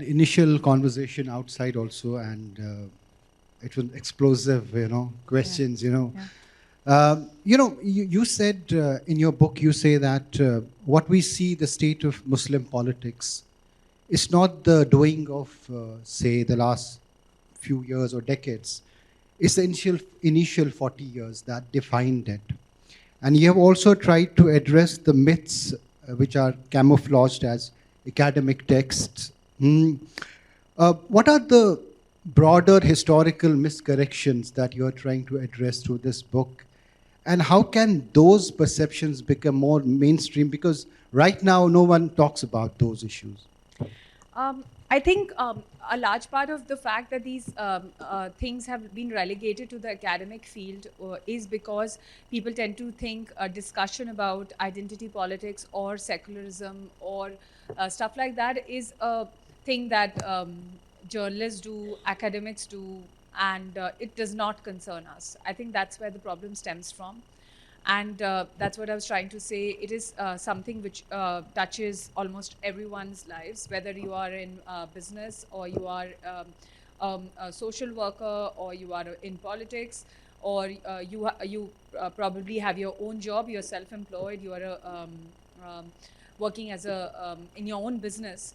an initial conversation outside also, and it was explosive, questions, Yeah. You said in your book, you say that what we see, the state of Muslim politics, is not the doing of, say, the last few years or decades. It's the initial 40 years that defined it. And you have also tried to address the myths which are camouflaged as academic texts. What are the broader historical miscorrections that you are trying to address through this book? And how can those perceptions become more mainstream? Because right now, no one talks about those issues. I think a large part of the fact that these things have been relegated to the academic field is because people tend to think a discussion about identity politics or secularism or stuff like that is a thing that journalists do, academics do, and it does not concern us. I think that's where the problem stems from. And that's what I was trying to say. It is something which touches almost everyone's lives, whether you are in business or you are a social worker or you are in politics or you probably have your own job, you're self-employed, you are working as in your own business.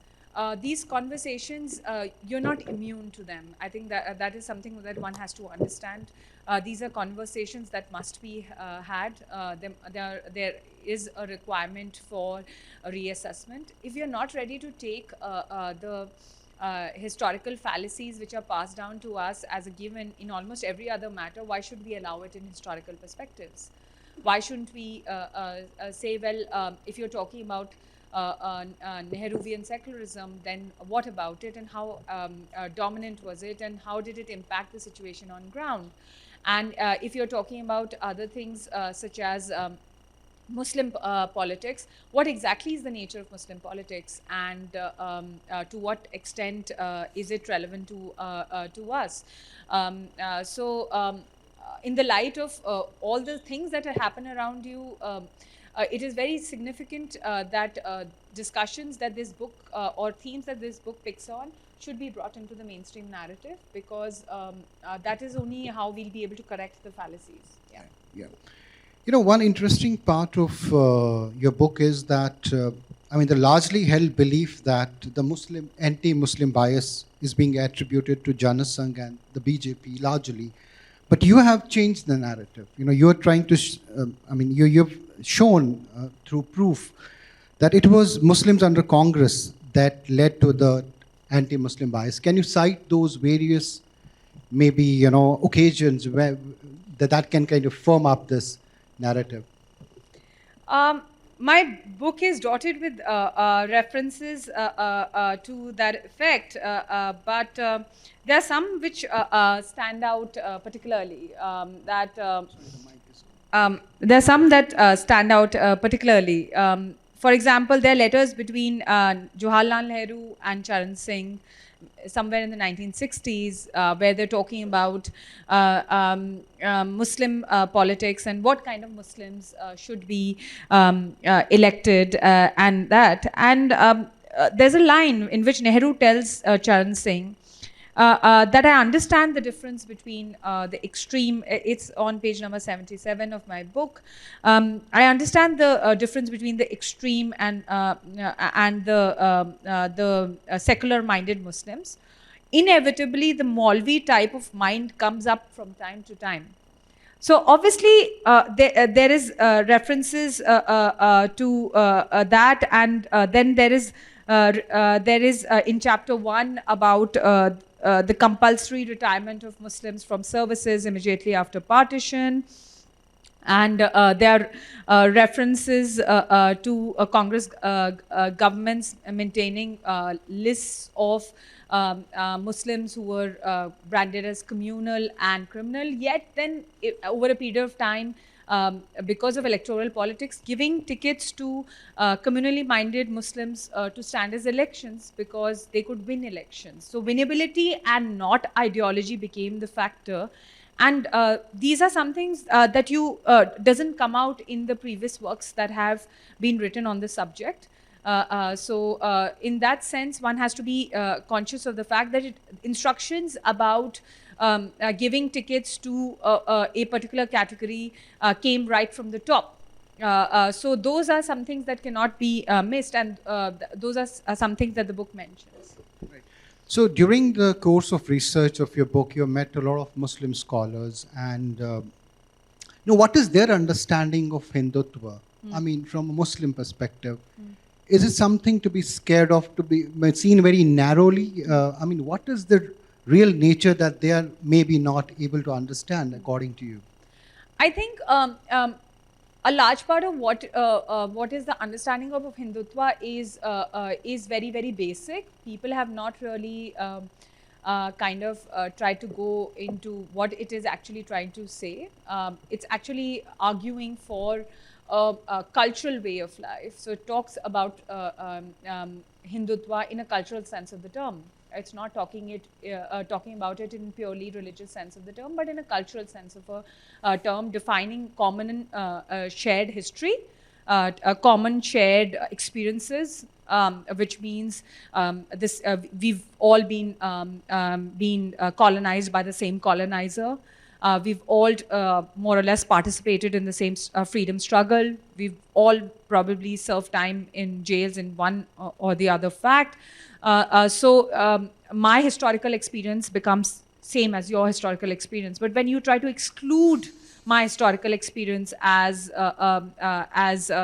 These conversations, you're not immune to them. I think that that is something that one has to understand. These are conversations that must be had. There is a requirement for a reassessment. If you're not ready to take the historical fallacies which are passed down to us as a given in almost every other matter, why should we allow it in historical perspectives? Why shouldn't we say, well, if you're talking about Nehruvian secularism, then what about it, and how dominant was it, and how did it impact the situation on ground? And if you're talking about other things such as Muslim politics, what exactly is the nature of Muslim politics, and to what extent is it relevant to us? In the light of all the things that happen around you, it is very significant that discussions that this book or themes that this book picks on should be brought into the mainstream narrative, because that is only how we'll be able to correct the fallacies. Yeah. One interesting part of your book is that, the largely held belief that the anti-Muslim bias is being attributed to Janasangh and the BJP largely. But you have changed the narrative. You are trying to, you've shown through proof that it was Muslims under Congress that led to the anti-Muslim bias. Can you cite those various, maybe, occasions where that can kind of firm up this narrative? My book is dotted with references to that effect, but there are some which stand out particularly. There are some that stand out particularly. For example, there are letters between Jawaharlal Nehru and Charan Singh somewhere in the 1960s, where they're talking about Muslim politics and what kind of Muslims should be elected and that. And there's a line in which Nehru tells Charan Singh that I understand the difference between the extreme. It's on page number 77 of my book. I understand the difference between the extreme and the secular-minded Muslims. Inevitably, the Maulvi type of mind comes up from time to time. So obviously, there is references to that, and then there is in chapter 1 about the compulsory retirement of Muslims from services immediately after partition. And there are references to Congress governments maintaining lists of Muslims who were branded as communal and criminal, yet then over a period of time, because of electoral politics, giving tickets to communally minded Muslims to stand as elections because they could win elections. So winnability and not ideology became the factor. And these are some things that doesn't come out in the previous works that have been written on the subject. In that sense, one has to be conscious of the fact that instructions about giving tickets to a particular category came right from the top. So those are some things that cannot be missed, and those are some things that the book mentions. Right. So during the course of research of your book, you met a lot of Muslim scholars, and what is their understanding of Hindutva? I mean, from a Muslim perspective, is it something to be scared of, to be seen very narrowly? I mean, what is the real nature that they are maybe not able to understand, according to you? I think a large part of what is the understanding of Hindutva is very, very basic. People have not really tried to go into what it is actually trying to say. It's actually arguing for a cultural way of life. So it talks about Hindutva in a cultural sense of the term. It's not talking about it in purely religious sense of the term, but in a cultural sense of a term, defining common shared history, common shared experiences, which means we've all been colonized by the same colonizer. We've all more or less participated in the same freedom struggle. We've all probably served time in jails in one or the other fact. So my historical experience becomes same as your historical experience. But when you try to exclude my historical experience as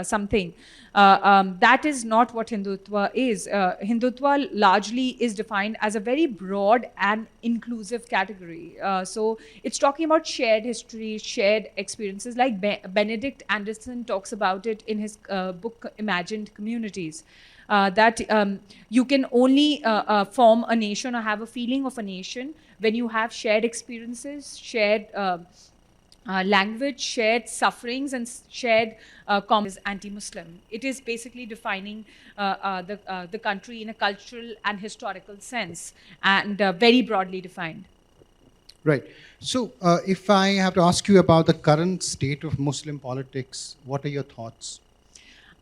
something, that is not what Hindutva is. Hindutva largely is defined as a very broad and inclusive category. So it's talking about shared history, shared experiences, like Benedict Anderson talks about it in his book Imagined Communities. That you can only form a nation or have a feeling of a nation when you have shared experiences, shared language, shared sufferings, and shared common anti-Muslim. It is basically defining the country in a cultural and historical sense, and very broadly defined. Right. So if I have to ask you about the current state of Muslim politics, what are your thoughts?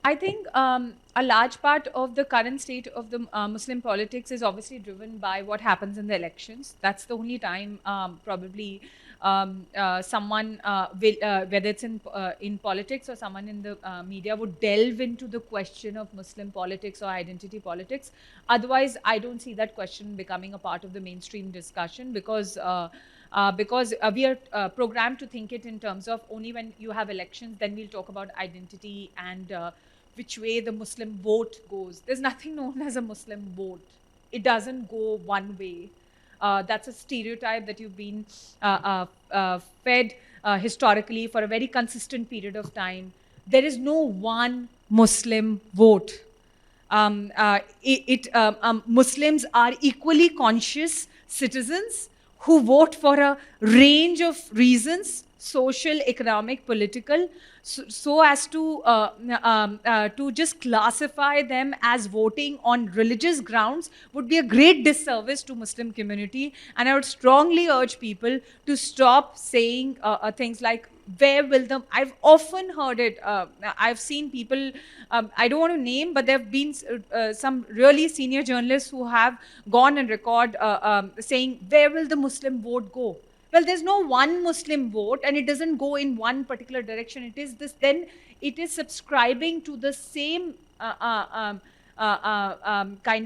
I think a large part of the current state of the Muslim politics is obviously driven by what happens in the elections. That's the only time probably someone will, whether it's in politics or someone in the media, would delve into the question of Muslim politics or identity politics. Otherwise, I don't see that question becoming a part of the mainstream discussion, because we are programmed to think it in terms of only when you have elections, then we'll talk about identity and which way the Muslim vote goes. There's nothing known as a Muslim vote. It doesn't go one way. That's a stereotype that you've been fed historically for a very consistent period of time. There is no one Muslim vote. Muslims are equally conscious citizens who vote for a range of reasons, social, economic, political, so as to just classify them as voting on religious grounds would be a great disservice to Muslim community. And I would strongly urge people to stop saying things like, where will the... I've often heard it. I've seen people, I don't want to name, but there have been some really senior journalists who have gone and record saying, where will the Muslim vote go? Well, there's no one Muslim vote, and it doesn't go in one particular direction. It is this, then it is subscribing to the same kind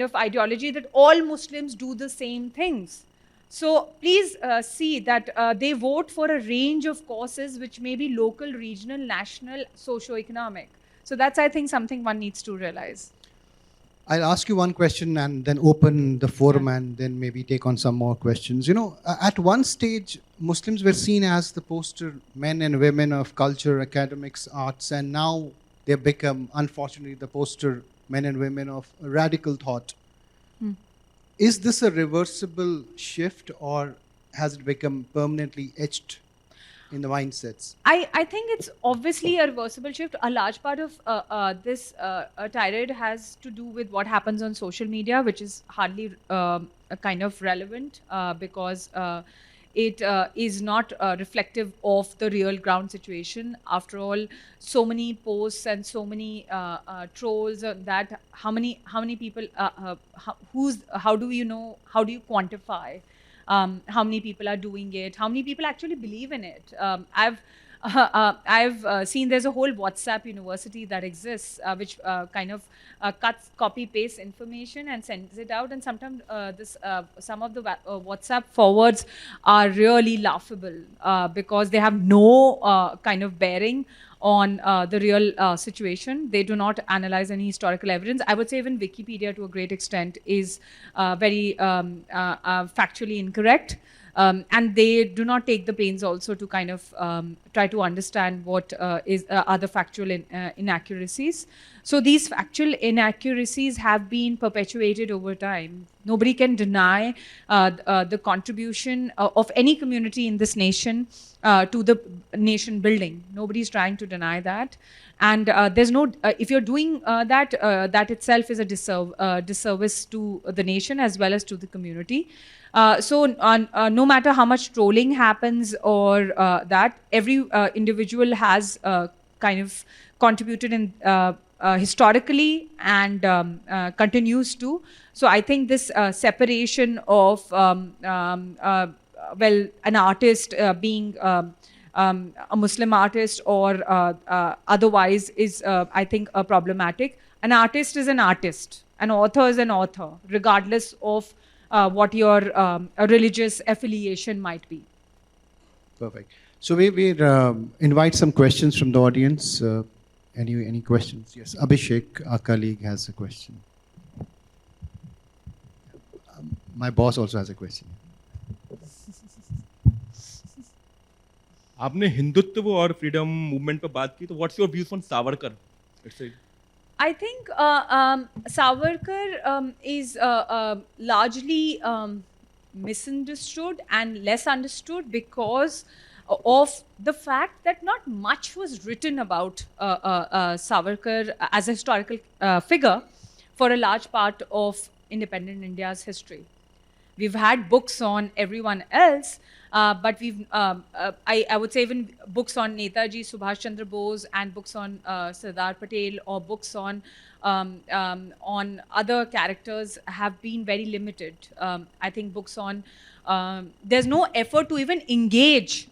of ideology that all Muslims do the same things. So please see that they vote for a range of causes which may be local, regional, national, socio-economic. So that's, I think, something one needs to realize. I'll ask you one question and then open the forum and then maybe take on some more questions. You know, at one stage, Muslims were seen as the poster men and women of culture, academics, arts, and now they've become, unfortunately, the poster men and women of radical thought. Is this a reversible shift, or has it become permanently etched in the mindsets? I think it's obviously a reversible shift. A large part of this tirade has to do with what happens on social media, which is hardly kind of relevant because it is not reflective of the real ground situation. After all, so many posts and so many trolls that how many people, how do you know, how do you quantify how many people are doing it, how many people actually believe in it. I've seen there's a whole WhatsApp university that exists, which kind of cuts, copy, paste information and sends it out. And sometimes some of the WhatsApp forwards are really laughable because they have no kind of bearing on the real situation. They do not analyze any historical evidence. I would say even Wikipedia, to a great extent, is very factually incorrect. And they do not take the pains also to kind of try to understand what are the factual inaccuracies. So these factual inaccuracies have been perpetuated over time. Nobody can deny the contribution of any community in this nation to the nation building. Nobody's trying to deny that. And there's no, if you're doing that, that itself is a disservice to the nation as well as to the community. So no matter how much trolling happens or that, every individual has kind of contributed in historically and continues to. So I think this separation of, well, an artist being a Muslim artist or otherwise is, I think, problematic. An artist is an artist. An author is an author, regardless of what your religious affiliation might be. Perfect. So we invite some questions from the audience. Any questions? Yes, Abhishek, our colleague, has a question. My boss also has a question. आपने हिंदुत्व और freedom movement पर बात की, तो what's your views on Savarkar? I think Savarkar is largely misunderstood and less understood because of the fact that not much was written about Savarkar as a historical figure for a large part of independent India's history. We've had books on everyone else, but we've, I would say even books on Netaji Subhash Chandra Bose and books on Sardar Patel or books on other characters have been very limited. I think books on, there's no effort to even engage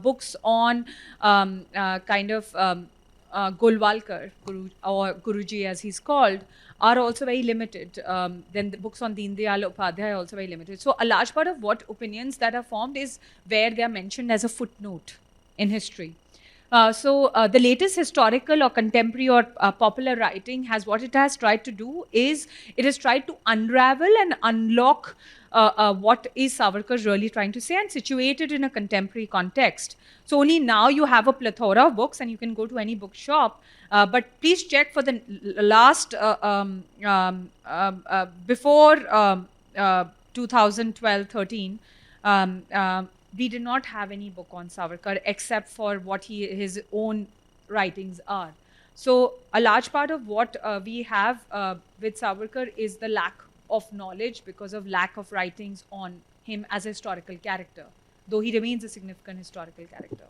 books on kind of Golwalkar, or Guruji as he's called, are also very limited. Then the books on Deen Dayal Upadhyay are also very limited. So a large part of what opinions that are formed is where they are mentioned as a footnote in history. So the latest historical or contemporary or popular writing has, what it has tried to do is, it has tried to unravel and unlock what is Savarkar really trying to say and situate it in a contemporary context. So only now you have a plethora of books and you can go to any bookshop. But please check for the last, before 2012-13, we did not have any book on Savarkar except for what his own writings are. So a large part of what we have with Savarkar is the lack of knowledge because of lack of writings on him as a historical character, though he remains a significant historical character.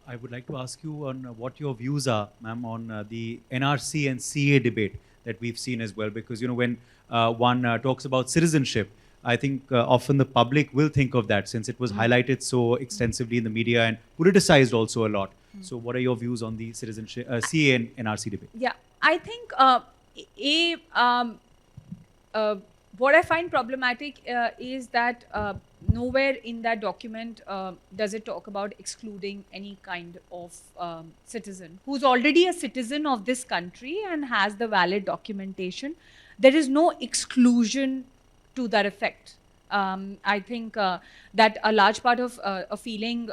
I would like to ask you on what your views are, ma'am, on the NRC and CA debate that we've seen as well. Because, you know, when one talks about citizenship, I think often the public will think of that since it was highlighted so extensively in the media and politicized also a lot. So what are your views on the citizenship, CA and NRC debate? Yeah, I think what I find problematic is that nowhere in that document does it talk about excluding any kind of citizen who's already a citizen of this country and has the valid documentation. There is no exclusion to that effect. I think that a large part of a feeling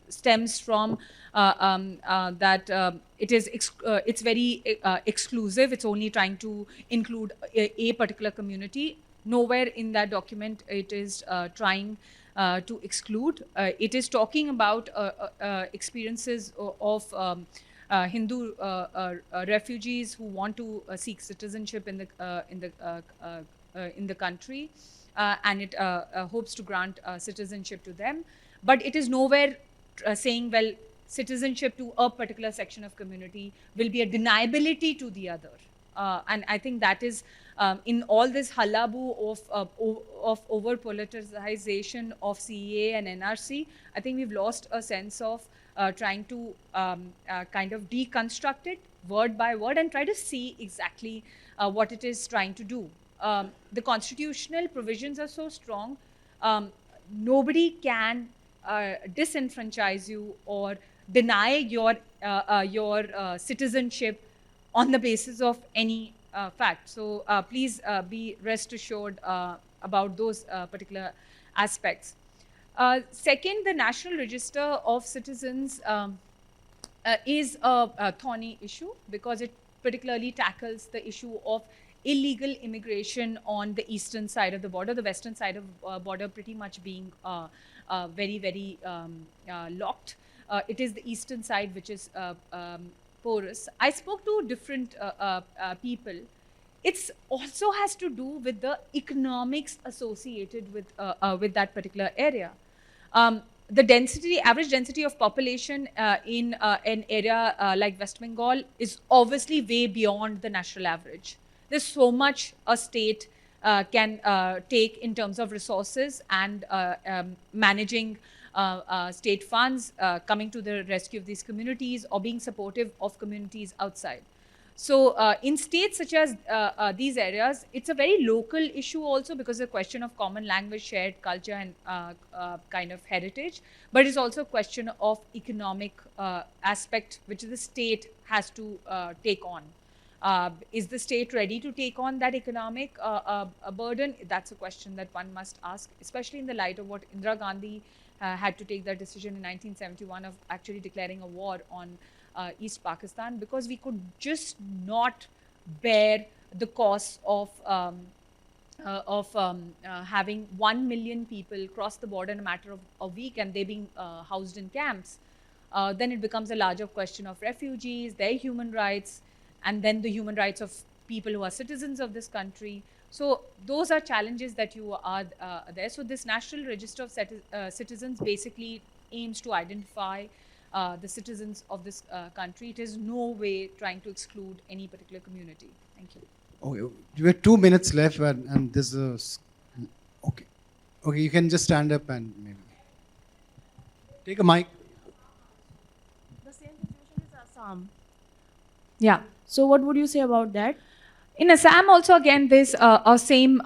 stems from that it's very exclusive. It's only trying to include a particular community. Nowhere in that document it is trying to exclude. It is talking about experiences of Hindu refugees who want to seek citizenship in the country. and it hopes to grant citizenship to them. But it is nowhere saying, well, citizenship to a particular section of community will be a deniability to the other. And I think that is in all this hullabaloo of over-politicization of CEA and NRC, I think we've lost a sense of trying to kind of deconstruct it word by word and try to see exactly what it is trying to do. The constitutional provisions are so strong, nobody can disenfranchise you or deny your citizenship on the basis of any fact. So please be rest assured about those particular aspects. Second, the National Register of Citizens is a thorny issue because it particularly tackles the issue of illegal immigration on the eastern side of the border, the western side of the border pretty much being very, very locked. It is the eastern side which is porous. I spoke to different people. It also has to do with the economics associated with that particular area. The density, average density of population in an area like West Bengal is obviously way beyond the national average. There's so much a state can take in terms of resources and managing state funds, coming to the rescue of these communities or being supportive of communities outside. So in states such as these areas, it's a very local issue also because the question of common language, shared culture and kind of heritage, but it's also a question of economic aspect which the state has to take on. Is the state ready to take on that economic burden? That's a question that one must ask, especially in the light of what Indira Gandhi had to take that decision in 1971 of actually declaring a war on East Pakistan, because we could just not bear the cost of having 1 million people cross the border in a matter of a week and they being housed in camps. Then it becomes a larger question of refugees, their human rights, and then the human rights of people who are citizens of this country. So those are challenges that you are there. So this National Register of Citizens basically aims to identify the citizens of this country. It is no way trying to exclude any particular community. Thank you. Okay, you have 2 minutes left, and this is okay. Okay, you can just stand up and maybe take a mic. The same situation is Assam. Yeah. So what would you say about that? In Assam also, again, there's a same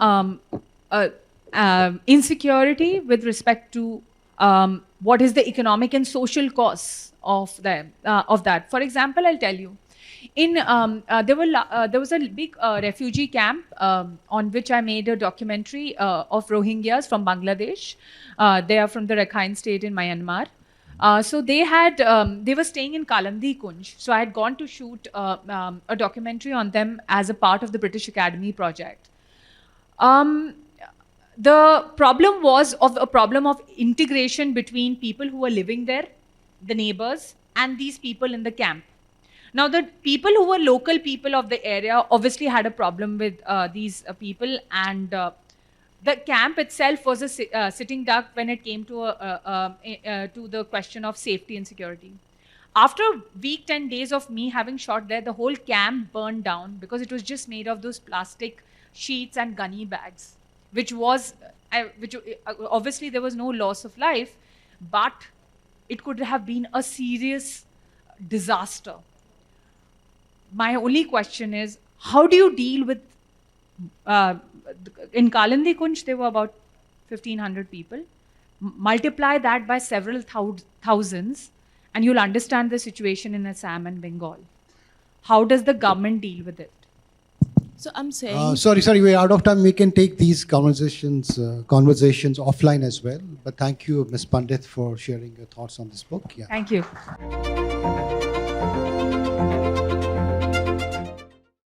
insecurity with respect to what is the economic and social costs of that. For example, I'll tell you, there was a big refugee camp on which I made a documentary of Rohingyas from Bangladesh. They are from the Rakhine state in Myanmar. So they were staying in Kalandi Kunj. So I had gone to shoot a documentary on them as a part of the British Academy project. The problem was a problem of integration between people who were living there, the neighbors, and these people in the camp. Now, the people who were local people of the area obviously had a problem with these people, and the camp itself was a sitting duck when it came to the question of safety and security. After a week, 10 days of me having shot there, the whole camp burned down because it was just made of those plastic sheets and gunny bags, which obviously there was no loss of life, but it could have been a serious disaster. My only question is, how do you deal with in Kalandi Kunj, there were about 1,500 people. Multiply that by several thousands, and you'll understand the situation in Assam and Bengal. How does the government deal with it? So I'm saying... Sorry, we're out of time. We can take these conversations offline as well. But thank you, Ms. Pandit, for sharing your thoughts on this book. Yeah. Thank you.